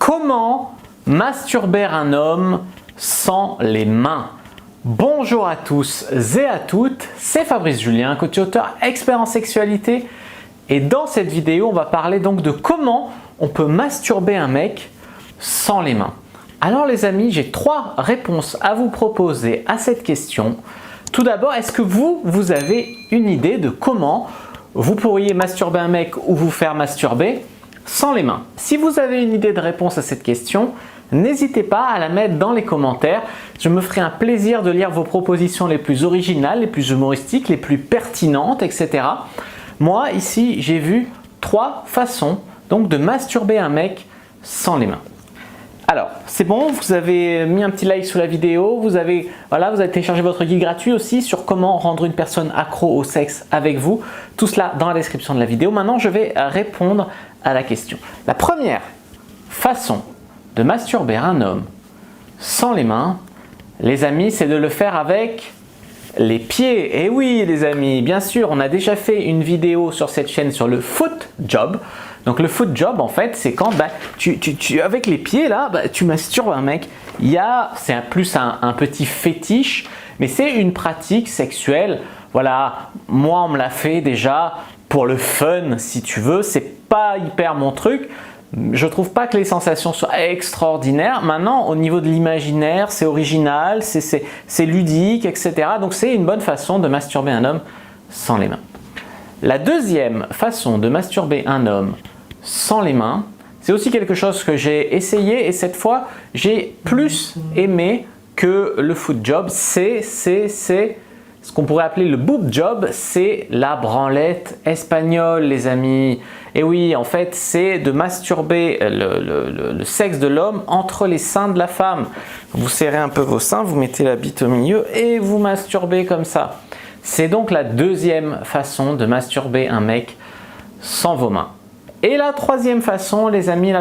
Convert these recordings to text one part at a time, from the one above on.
Comment masturber un homme sans les mains? Bonjour à tous et à toutes, c'est Fabrice Julien, coach auteur expert en sexualité. Et dans cette vidéo, on va parler donc de comment on peut masturber un mec sans les mains. Alors les amis, j'ai 3 réponses à vous proposer à cette question. Tout d'abord, est-ce que vous avez une idée de comment vous pourriez masturber un mec ou vous faire masturber sans les mains? Si vous avez une idée de réponse à cette question, n'hésitez pas à la mettre dans les commentaires. Je me ferai un plaisir de lire vos propositions les plus originales, les plus humoristiques, les plus pertinentes, etc. Moi, ici, j'ai vu 3 façons donc de masturber un mec sans les mains. Alors, c'est bon, vous avez mis un petit like sous la vidéo, vous avez téléchargé votre guide gratuit aussi sur comment rendre une personne accro au sexe avec vous. Tout cela dans la description de la vidéo. Maintenant, je vais répondre à la question. La première façon de masturber un homme sans les mains, les amis, c'est de le faire avec les pieds. Et oui, les amis, bien sûr, on a déjà fait une vidéo sur cette chaîne sur le foot job. Donc le foot job, en fait, c'est quand avec les pieds là, tu masturbes un mec. C'est plus un petit fétiche, mais c'est une pratique sexuelle. Voilà, moi on me l'a fait déjà pour le fun, si tu veux. C'est pas hyper mon truc. Je trouve pas que les sensations soient extraordinaires. Maintenant, au niveau de l'imaginaire, c'est original, c'est ludique, etc. Donc c'est une bonne façon de masturber un homme sans les mains. La deuxième façon de masturber un homme sans les mains, c'est aussi quelque chose que j'ai essayé et cette fois, j'ai plus aimé que le foot job. C'est ce qu'on pourrait appeler le boob job, c'est la branlette espagnole, les amis. Et oui, en fait, c'est de masturber le sexe de l'homme entre les seins de la femme. Vous serrez un peu vos seins, vous mettez la bite au milieu et vous masturbez comme ça. C'est donc la deuxième façon de masturber un mec sans vos mains. Et la troisième façon, les amis,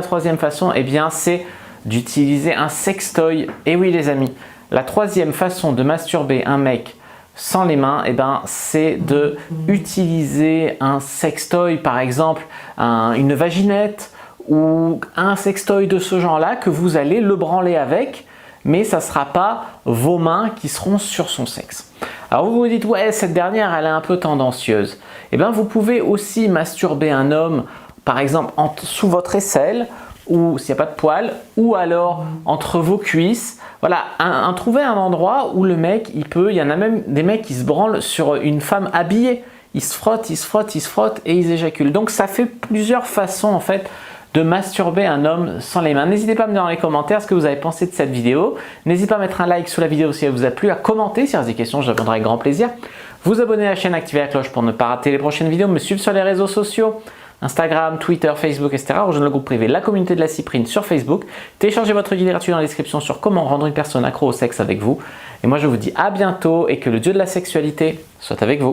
eh bien, c'est d'utiliser un sextoy. Et oui, les amis, la troisième façon de masturber un mec sans les mains, eh ben, c'est de utiliser un sextoy, par exemple une vaginette ou un sextoy de ce genre-là que vous allez le branler avec, mais ça ne sera pas vos mains qui seront sur son sexe. Alors vous vous dites, ouais, cette dernière, elle est un peu tendancieuse. Eh bien, vous pouvez aussi masturber un homme, par exemple, sous votre aisselle, ou s'il n'y a pas de poils, ou alors entre vos cuisses. Voilà, trouver un endroit où le mec, il y en a même des mecs qui se branlent sur une femme habillée. Ils se frottent, ils se frottent, ils se frottent et ils éjaculent. Donc ça fait plusieurs façons en fait de masturber un homme sans les mains. N'hésitez pas à me dire dans les commentaires ce que vous avez pensé de cette vidéo. N'hésitez pas à mettre un like sous la vidéo si elle vous a plu, à commenter si vous avez des questions, je répondrai avec grand plaisir. Vous abonner à la chaîne, activer la cloche pour ne pas rater les prochaines vidéos, me suivre sur les réseaux sociaux. Instagram, Twitter, Facebook, etc. Rejoindre le groupe privé La Communauté de la Cyprine sur Facebook. Téléchargez votre guide gratuit dans la description sur comment rendre une personne accro au sexe avec vous. Et moi je vous dis à bientôt et que le dieu de la sexualité soit avec vous.